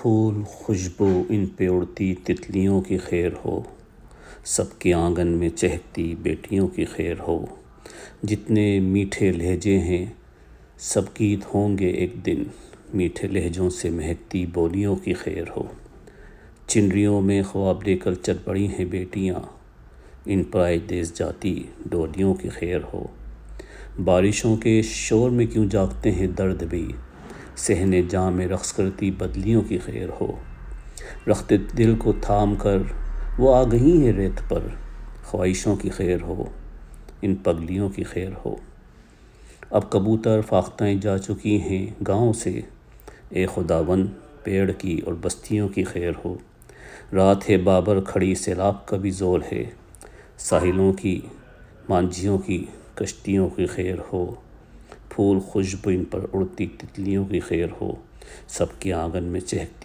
پھول خوشبو ان پہ اڑتی تتلیوں کی خیر ہو، سب کے آنگن میں چہکتی بیٹیوں کی خیر ہو۔ جتنے میٹھے لہجے ہیں سب گیت ہوں گے ایک دن، میٹھے لہجوں سے مہکتی بولیوں کی خیر ہو۔ چنریوں میں خواب لے کر چل پڑی ہیں بیٹیاں، ان پر آئے دیس جاتی ڈولیوں کی خیر ہو۔ بارشوں کے شور میں کیوں جاگتے ہیں درد بھی، صحن جاں میں رقص کرتی بدلیوں کی خیر ہو۔ رخت دل کو تھام کر وہ آ گئی ہیں ریت پر، خواہشوں کی خیر ہو، ان پگلیوں کی خیر ہو۔ اب کبوتر فاختائیں جا چکی ہیں گاؤں سے، اے خداوند پیڑ کی اور بستیوں کی خیر ہو۔ رات ہے بابر کھڑی سیلاب کا بھی زور ہے، ساحلوں کی مانجھیوں کی کشتیوں کی خیر ہو۔ پھول خوشبو ان پر اڑتی تتلیوں کی خیر ہو، سب کے آنگن میں چہکتی